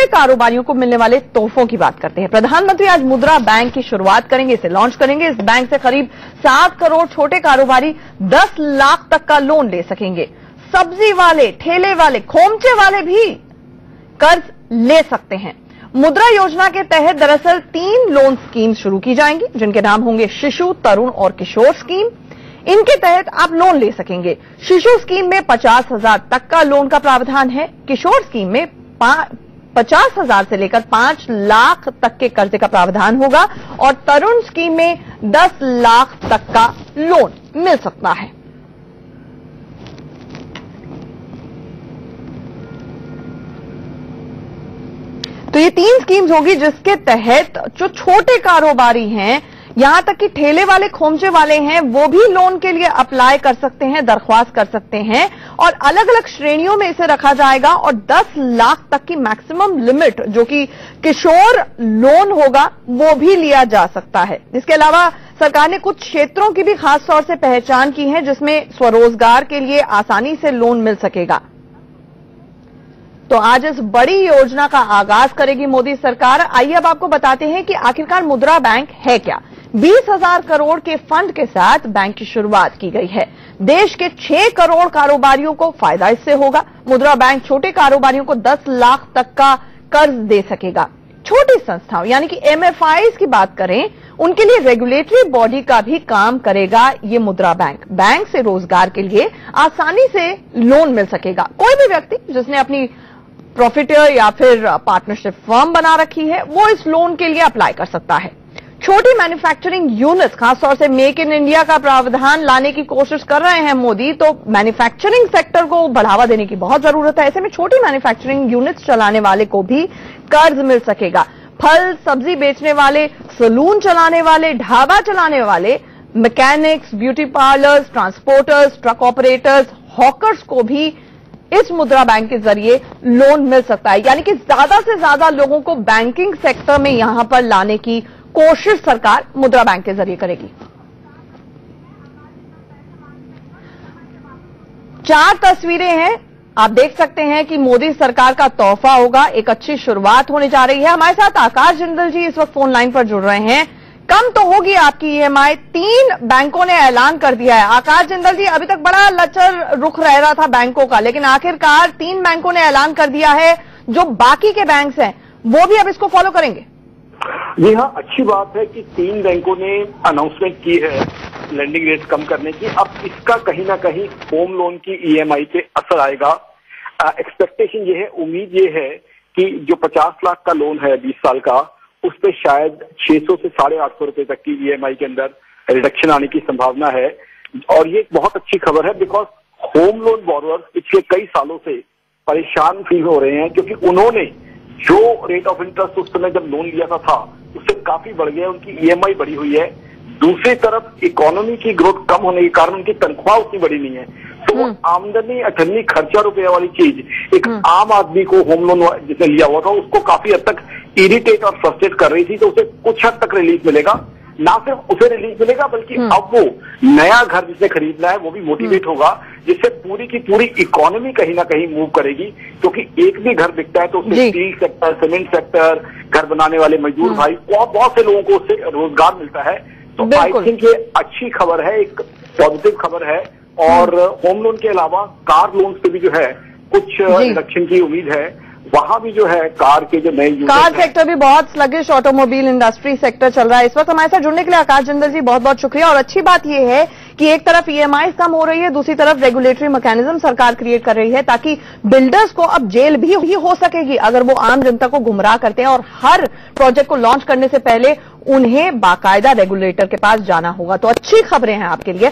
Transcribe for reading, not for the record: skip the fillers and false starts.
छोटे कारोबारियों को मिलने वाले तोहफों की बात करते हैं। प्रधानमंत्री आज मुद्रा बैंक की शुरुआत करेंगे, इसे लॉन्च करेंगे। इस बैंक से करीब 7 करोड़ छोटे कारोबारी 10 लाख तक का लोन ले सकेंगे। सब्जी वाले, ठेले वाले, खोमचे वाले भी कर्ज ले सकते हैं। मुद्रा योजना के तहत दरअसल 3 लोन स्कीम शुरू की जाएंगी, जिनके नाम होंगे शिशु, तरुण और किशोर स्कीम। इनके तहत आप लोन ले सकेंगे। शिशु स्कीम में 50,000 तक का लोन का प्रावधान है। किशोर स्कीम में 50,000 से लेकर 5 लाख तक के कर्जे का प्रावधान होगा और तरुण स्कीम में 10 लाख तक का लोन मिल सकता है। तो ये 3 स्कीम्स होगी जिसके तहत जो छोटे कारोबारी हैं, यहां तक कि ठेले वाले, खोमचे वाले हैं, वो भी लोन के लिए अप्लाई कर सकते हैं, दरख्वास्त कर सकते हैं और अलग अलग श्रेणियों में इसे रखा जाएगा और 10 लाख तक की मैक्सिमम लिमिट जो कि किशोर लोन होगा वो भी लिया जा सकता है। इसके अलावा सरकार ने कुछ क्षेत्रों की भी खास तौर से पहचान की है जिसमें स्वरोजगार के लिए आसानी से लोन मिल सकेगा। तो आज इस बड़ी योजना का आगाज करेगी मोदी सरकार। आइए अब आपको बताते हैं कि आखिरकार मुद्रा बैंक है क्या। 20,000 करोड़ के फंड के साथ बैंक की शुरुआत की गई है। देश के 6 करोड़ कारोबारियों को फायदा इससे होगा। मुद्रा बैंक छोटे कारोबारियों को 10 लाख तक का कर्ज दे सकेगा। छोटी संस्थाओं यानी कि MFIs की बात करें, उनके लिए रेगुलेटरी बॉडी का भी काम करेगा ये मुद्रा बैंक। बैंक से रोजगार के लिए आसानी से लोन मिल सकेगा। कोई भी व्यक्ति जिसने अपनी प्रॉफिटर या फिर पार्टनरशिप फर्म बना रखी है वो इस लोन के लिए अप्लाई कर सकता है। छोटी मैन्युफैक्चरिंग यूनिट्स, खासतौर से मेक इन इंडिया का प्रावधान लाने की कोशिश कर रहे हैं मोदी, तो मैन्युफैक्चरिंग सेक्टर को बढ़ावा देने की बहुत जरूरत है। ऐसे में छोटी मैन्युफैक्चरिंग यूनिट्स चलाने वाले को भी कर्ज मिल सकेगा। फल सब्जी बेचने वाले, सलून चलाने वाले, ढाबा चलाने वाले, mechanics, beauty parlours, transporters, truck operators, hawkers को भी इस मुद्रा बैंक के जरिए लोन मिल सकता है। यानी कि ज्यादा से ज्यादा लोगों को बैंकिंग सेक्टर में यहां पर लाने की कोशिश सरकार मुद्रा बैंक के जरिए करेगी। 4 तस्वीरें हैं, आप देख सकते हैं कि मोदी सरकार का तोहफा होगा। एक अच्छी शुरुआत होने जा रही है। हमारे साथ आकाश जिंदल जी इस वक्त फोन लाइन पर जुड़ रहे हैं। कम तो होगी आपकी EMI, 3 बैंकों ने ऐलान कर दिया है। आकाश जिंदल जी, अभी तक बड़ा लचर रुख रह रहा था बैंकों का, लेकिन आखिरकार 3 बैंकों ने ऐलान कर दिया है। जो बाकी के बैंक्स हैं वो भी अब इसको फॉलो करेंगे। जी हाँ, अच्छी बात है कि 3 बैंकों ने अनाउंसमेंट की है लेंडिंग रेट कम करने की। अब इसका कहीं ना कहीं होम लोन की EMI पे असर आएगा। एक्सपेक्टेशन ये है, उम्मीद ये है कि जो 50 लाख का लोन है 20 साल का, उस पर शायद 600 से 850 रुपए तक की EMI के अंदर रिडक्शन आने की संभावना है। और ये एक बहुत अच्छी खबर है, बिकॉज होम लोन बोरोअर्स पिछले कई सालों से परेशान फील हो रहे हैं, क्योंकि उन्होंने जो रेट ऑफ इंटरेस्ट उस समय जब लोन लिया था उससे काफी बढ़ गया, उनकी EMI बढ़ी हुई है। दूसरी तरफ इकोनॉमी की ग्रोथ कम होने के कारण उनकी तनख्वाह उतनी बड़ी नहीं है, तो वो आमदनी अठन्नी खर्चा रुपये वाली चीज एक आम आदमी को होम लोन जिसने लिया हुआ था उसको काफी हद तक इरिटेट और फ्रस्ट्रेट कर रही थी। तो उसे कुछ हद तक रिलीफ मिलेगा। ना सिर्फ उसे रिलीफ मिलेगा बल्कि अब वो नया घर जिसने खरीदना है वो भी मोटिवेट होगा, जिससे पूरी की पूरी इकोनॉमी कहीं ना कहीं मूव करेगी। क्योंकि एक भी घर बिकता है तो उससे स्टील सेक्टर, सीमेंट सेक्टर, घर बनाने वाले मजदूर भाई, बहुत से लोगों को उससे रोजगार मिलता है। तो आई थिंक ये अच्छी खबर है, एक पॉजिटिव खबर है। और होम लोन के अलावा कार लोन पे भी जो है कुछ रिडक्शन की उम्मीद है। वहां भी जो है कार के जो नए कार सेक्टर भी बहुत स्लगिश, ऑटोमोबाइल इंडस्ट्री सेक्टर चल रहा है इस वक्त। हमारे साथ जुड़ने के लिए आकाश जिंदल जी बहुत बहुत शुक्रिया। और अच्छी बात यह है कि एक तरफ EMI कम हो रही है, दूसरी तरफ रेगुलेटरी मैकेनिज्म सरकार क्रिएट कर रही है ताकि बिल्डर्स को अब जेल भी हो सकेगी अगर वो आम जनता को गुमराह करते हैं। और हर प्रोजेक्ट को लॉन्च करने से पहले उन्हें बाकायदा रेगुलेटर के पास जाना होगा। तो अच्छी खबरें हैं आपके लिए।